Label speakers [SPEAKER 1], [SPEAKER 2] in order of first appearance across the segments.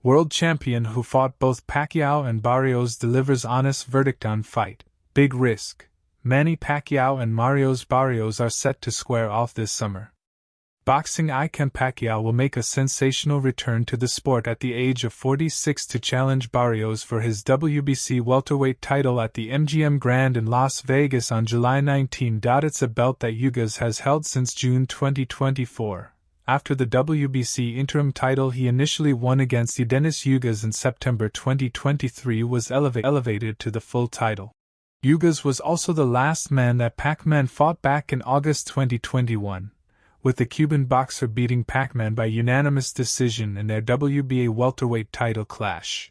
[SPEAKER 1] world champion who fought both Pacquiao and Barrios, delivers honest verdict on fight. Big risk. Manny Pacquiao and Marios Barrios are set to square off this summer. Boxing icon Pacquiao will make a sensational return to the sport at the age of 46 to challenge Barrios for his WBC welterweight title at the MGM Grand in Las Vegas on July 19. It's a belt that Ugas has held since June 2024. After the WBC interim title he initially won against Yordenis Ugas in September 2023 was elevated to the full title. Ugas was also the last man that Pac-Man fought back in August 2021, with the Cuban boxer beating Pac-Man by unanimous decision in their WBA welterweight title clash.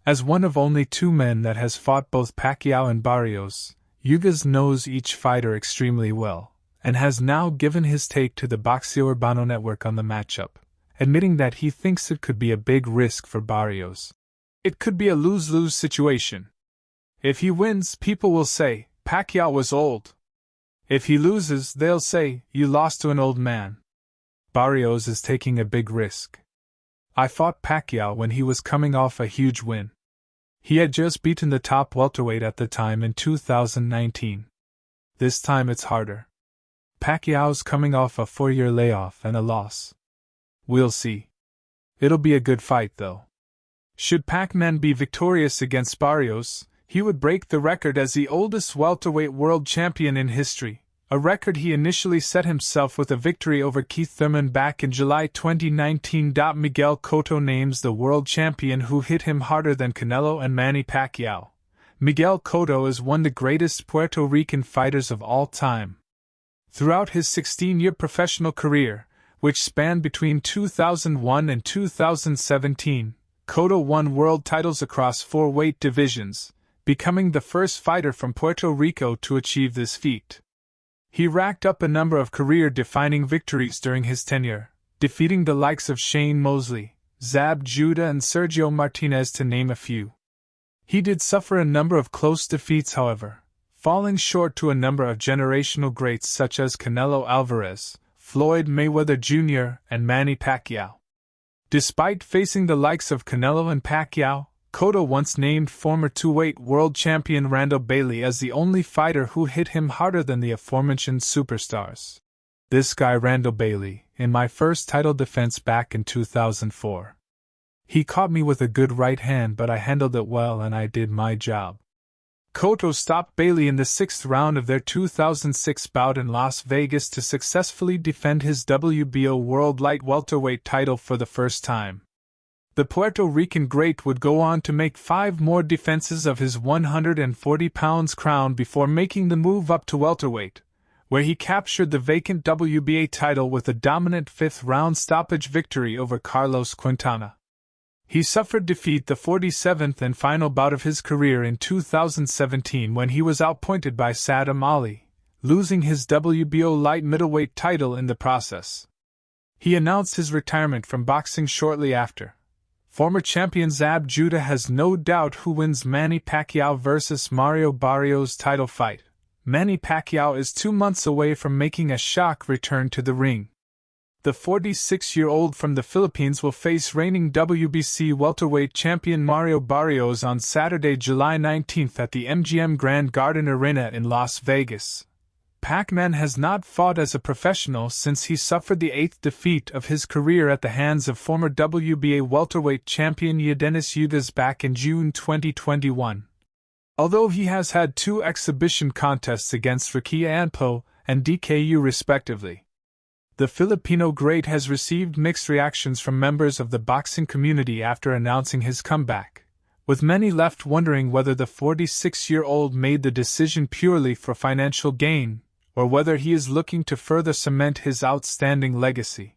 [SPEAKER 1] As one of only two men that has fought both Pacquiao and Barrios, Ugas knows each fighter extremely well, and has now given his take to the Boxeo Urbano network on the matchup, admitting that he thinks it could be a big risk for Barrios. It could be a lose-lose situation. If he wins, people will say, Pacquiao was old. If he loses, they'll say, you lost to an old man. Barrios is taking a big risk. I fought Pacquiao when he was coming off a huge win. He had just beaten the top welterweight at the time in 2019. This time it's harder. Pacquiao's coming off a 4-year layoff and a loss. We'll see. It'll be a good fight though. Should Pac-Man be victorious against Barrios, he would break the record as the oldest welterweight world champion in history, a record he initially set himself with a victory over Keith Thurman back in July 2019. Miguel Cotto names the world champion who hit him harder than Canelo and Manny Pacquiao. Miguel Cotto is one of the greatest Puerto Rican fighters of all time. Throughout his 16-year professional career, which spanned between 2001 and 2017, Cotto won world titles across 4 weight divisions, becoming the first fighter from Puerto Rico to achieve this feat. He racked up a number of career-defining victories during his tenure, defeating the likes of Shane Mosley, Zab Judah and Sergio Martinez to name a few. He did suffer a number of close defeats however, falling short to a number of generational greats such as Canelo Alvarez, Floyd Mayweather Jr. and Manny Pacquiao. Despite facing the likes of Canelo and Pacquiao, Cotto once named former 2-weight world champion Randall Bailey as the only fighter who hit him harder than the aforementioned superstars. This guy Randall Bailey, in my first title defense back in 2004. He caught me with a good right hand but I handled it well and I did my job. Cotto stopped Bailey in the 6th round of their 2006 bout in Las Vegas to successfully defend his WBO World Light Welterweight title for the first time. The Puerto Rican great would go on to make 5 more defenses of his 140-pound crown before making the move up to welterweight, where he captured the vacant WBA title with a dominant 5th-round stoppage victory over Carlos Quintana. He suffered defeat the 47th and final bout of his career in 2017 when he was outpointed by Saddam Ali, losing his WBO light middleweight title in the process. He announced his retirement from boxing shortly after. Former champion Zab Judah has no doubt who wins Manny Pacquiao vs. Mario Barrios title fight. Manny Pacquiao is 2 months away from making a shock return to the ring. The 46-year-old from the Philippines will face reigning WBC welterweight champion Mario Barrios on Saturday, July 19 at the MGM Grand Garden Arena in Las Vegas. Pac-Man has not fought as a professional since he suffered the 8th defeat of his career at the hands of former WBA welterweight champion Yordenis Ugas back in June 2021. Although he has had 2 exhibition contests against Ricky Anpo and DKU respectively. The Filipino great has received mixed reactions from members of the boxing community after announcing his comeback, with many left wondering whether the 46-year-old made the decision purely for financial gain, or whether he is looking to further cement his outstanding legacy.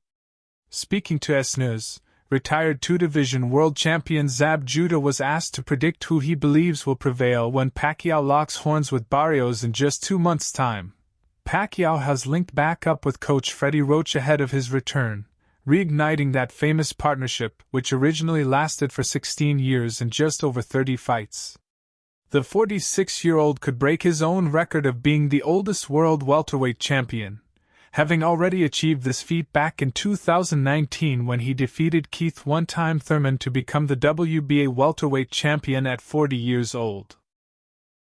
[SPEAKER 1] Speaking to S News, retired 2-division world champion Zab Judah was asked to predict who he believes will prevail when Pacquiao locks horns with Barrios in just 2 months' time. Pacquiao has linked back up with coach Freddie Roach ahead of his return, reigniting that famous partnership which originally lasted for 16 years and just over 30 fights. The 46-year-old could break his own record of being the oldest world welterweight champion, having already achieved this feat back in 2019 when he defeated Keith one-time Thurman to become the WBA welterweight champion at 40 years old.